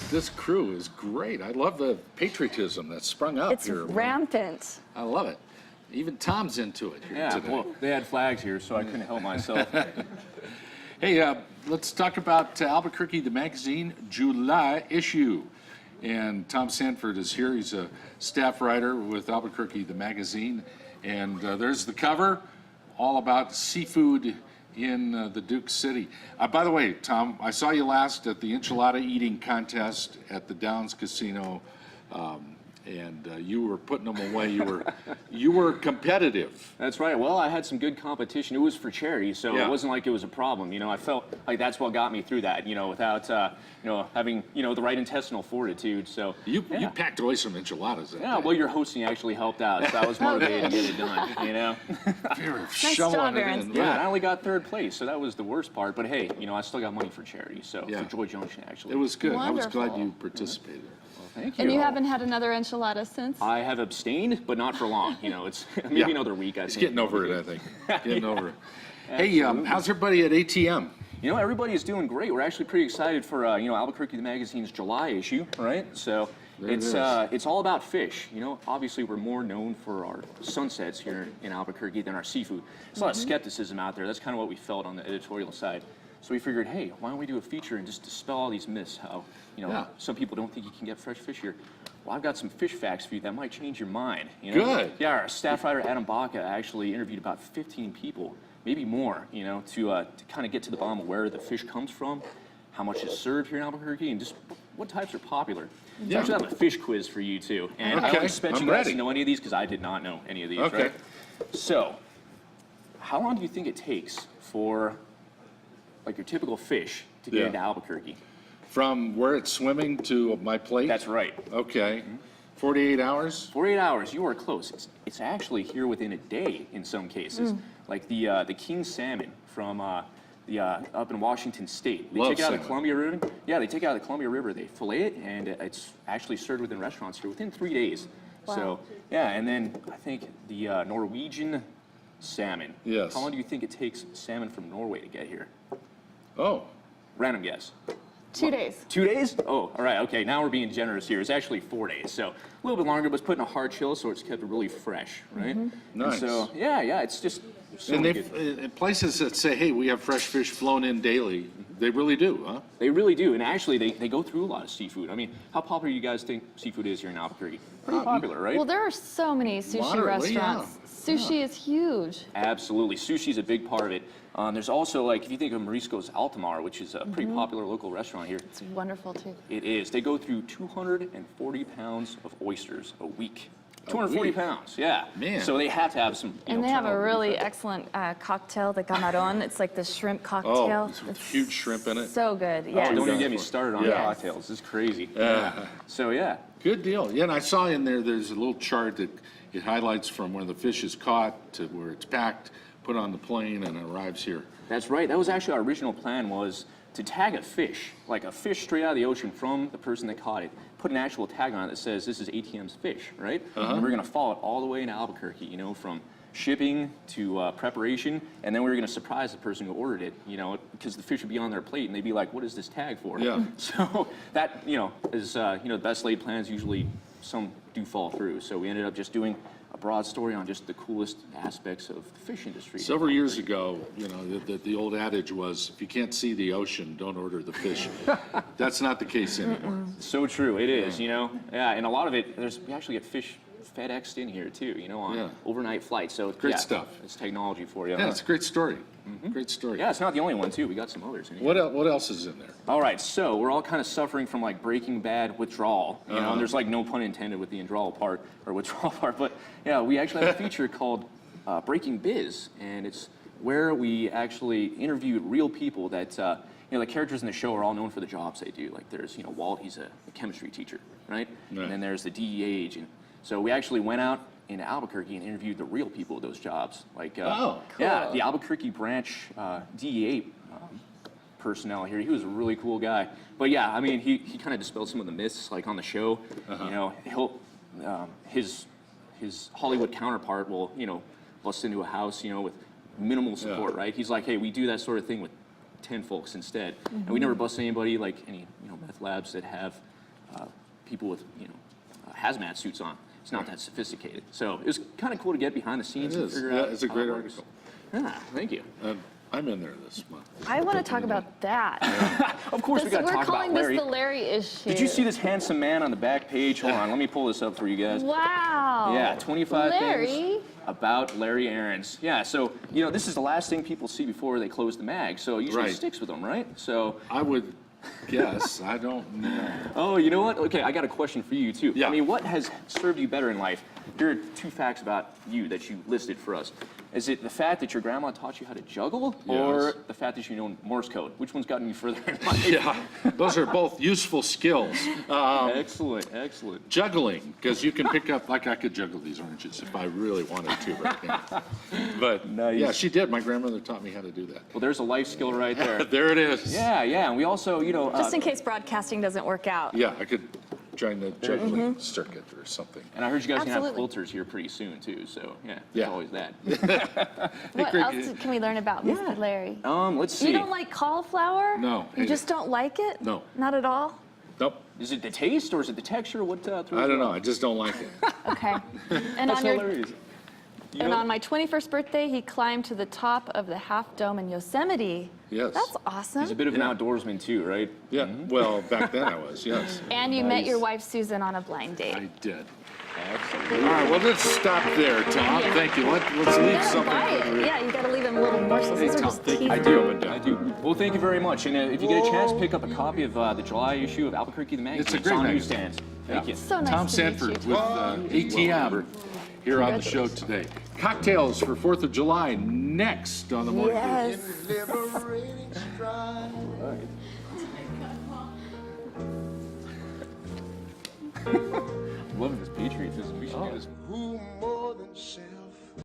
this crew is great. I love the patriotism that's sprung up It's here. rampant. I love it. Even Tom's into it here today. Well, they had flags here, so I couldn't help myself. Hey, let's talk about Albuquerque, the magazine, July issue. And Tom Sandford is here. He's a staff writer with Albuquerque, the magazine. And there's the cover, all about seafood in the Duke City. By the way, Tom, I saw you last at the enchilada eating contest at the Downs Casino, and you were putting them away. You were competitive. That's right. Well, I had some good competition. It was for charity, so it wasn't like it was a problem. You know, I felt like that's what got me through that. You know, without having the right intestinal fortitude. So you packed away some enchiladas. That day. Well, your hosting actually helped out, so I was motivated to get it done. You know. Nice job, Aaron. Yeah, I only got third place, so that was the worst part. But hey, I still got money for charity, so for Joy Junction actually. It was good. Wonderful. I was glad you participated. Thank you. And you haven't had another enchilada since? I have abstained, but not for long. It's maybe another week. I think. Getting over it, I think. Getting over it. Hey, how's everybody at ATM? Everybody is doing great. We're actually pretty excited for Albuquerque the magazine's July issue, right? So it's all about fish. Obviously we're more known for our sunsets here in Albuquerque than our seafood. There's a lot of skepticism out there. That's kind of what we felt on the editorial side. So we figured, hey, why don't we do a feature and just dispel all these myths? How some people don't think you can get fresh fish here. Well, I've got some fish facts for you that might change your mind. Good. Yeah, our staff writer Adam Baca actually interviewed about 15 people, maybe more, to kind of get to the bottom of where the fish comes from, how much is served here in Albuquerque, and just what types are popular. So I actually have a fish quiz for you too, and I don't expect you guys to know any of these because I did not know any of these. Okay. Right? So, how long do you think it takes for your typical fish to get into Albuquerque? From where it's swimming to my plate? That's right. Okay. 48 hours? 48 hours, you are close. It's actually here within a day in some cases. Like the king salmon from up in Washington State. They take it out of the Columbia River. Yeah, they take it out of the Columbia River, they fillet it, and it's actually served within restaurants here within 3 days. Wow. So, yeah, and then I think the Norwegian salmon. Yes. How long do you think it takes salmon from Norway to get here? Oh. Random guess. 2 days. 2 days? Oh, all right, okay, now we're being generous here. It's actually 4 days, so a little bit longer, but it's put in a hard chill, so it's kept really fresh, right? Nice. And so, yeah, it's just so And good. places that say, hey, we have fresh fish flown in daily, they really do, huh? They really do, and actually, they go through a lot of seafood. I mean, how popular do you guys think seafood is here in Albuquerque? Pretty popular, right? Well, there are so many sushi Moderately, restaurants. Sushi is huge. Absolutely, sushi's a big part of it. There's also, if you think of Marisco's Altamar, which is a pretty popular local restaurant here. It's wonderful, too. It is. They go through 240 pounds of oysters a week. 240 pounds, yeah. Man. So they have to have some. And they have a really excellent cocktail, the camarón. It's like the shrimp cocktail. It's huge shrimp in it. So good, yes. Oh, don't even get me started on Yes. cocktails. This is crazy. So, yeah. Good deal. Yeah, and I saw in there's a little chart that it highlights from where the fish is caught to where it's packed, put on the plane, and arrives here. That's right. That was actually our original plan, was to tag a fish, like a fish straight out of the ocean from the person that caught it, put an actual tag on it that says this is ATM's fish, right? And we're going to follow it all the way into Albuquerque, from shipping to preparation, and then we were going to surprise the person who ordered it, because the fish would be on their plate, and they'd be like, what is this tag for? Yeah. So that, is, the best laid plans usually some do fall through. So we ended up just doing a broad story on just the coolest aspects of the fish industry. Several years ago, the old adage was, if you can't see the ocean, don't order the fish. That's not the case anymore. So true, it is, Yeah, and a lot of it, we actually get fish FedExed in here too, on overnight flights. So Great stuff. It's technology for you. Yeah, it's a great story. Great story. Yeah, it's not the only one too. We got some others in here. What else is in there? All right, so we're all kind of suffering from Breaking Bad withdrawal. And there's no pun intended with the withdrawal part, but yeah, we actually have a feature called Breaking Biz, and it's where we actually interviewed real people that the characters in the show are all known for the jobs they do. Like there's Walt, he's a chemistry teacher, right? And then there's the DEA agent. So we actually went out into Albuquerque and interviewed the real people of those jobs. Cool. Yeah, the Albuquerque branch DEA personnel here. He was a really cool guy. But yeah, I mean, he kind of dispelled some of the myths, on the show. His Hollywood counterpart will, bust into a house, with minimal support, right? He's like, hey, we do that sort of thing with 10 folks instead. And we never bust anybody, any meth labs that have people with, hazmat suits on. It's not that sophisticated. So it was kind of cool to get behind the scenes It and is. figure Yeah, out. it's a how great it works. article. Thank you. I'm in there this month. I want to talk about that. Of course, we got to We're talk calling about this Larry. the Larry issue. Did you see this handsome man on the back page? Hold on, let me pull this up for you guys. Wow. Yeah, 25 Larry. things about Larry Aarons. Yeah, so, this is the last thing people see before they close the mag, so it usually Right. sticks with them, right? So, I would guess. I don't know. oh, you know what? Okay, I got a question for you, too. Yeah. I mean, what has served you better in life? Here are 2 facts about you that you listed for us. Is it the fact that your grandma taught you how to juggle, or Yes. the fact that you know Morse code? Which one's gotten you further in life? Yeah, those are both useful skills. Excellent, excellent. Juggling, because you can pick up, like I could juggle these oranges if I really wanted to right now. But Nice. yeah, she did. My grandmother taught me how to do that. Well, there's a life skill right there. There it is. Yeah, yeah, and we also, Just in case broadcasting doesn't work out. Yeah, I could join the juggling circuit or something. and I heard you guys gonna have Absolutely. quilters here pretty soon too. So yeah, Yeah. it's always that. What Greg, else can we learn about Mr. Larry? Let's see. You don't like cauliflower? No, You hate just don't like it? No. Not at all? Nope, Is it the taste or is it the texture? What? I don't know. I just don't like it. Okay. And That's on your hilarious. and on my 21st birthday, he climbed to the top of the Half Dome in Yosemite. Yes. That's awesome. He's a bit of an Yeah. outdoorsman too, right? Yeah, well, back then I was, yes. And you met Nice. your wife Susan on a blind date. I did. Absolutely. All right, well, let's stop there, Tom. Yeah. Thank you. Let's leave You gotta something. buy it. Yeah, you gotta leave him little morsels. Hey, These are Tom, just thank you. I teeth. do. I do. Well, thank you very much. And if you get a chance, pick up a copy of the July issue of Albuquerque the Magazine. It's a great on magazine. newsstands. Thank you. So nice Tom to meet Sandford you. with ATM here on the show today. Cocktails for 4th of July next on the Morning Brew. Yes. Liberating stride. Loving this patriotism. We should do this. Who more than self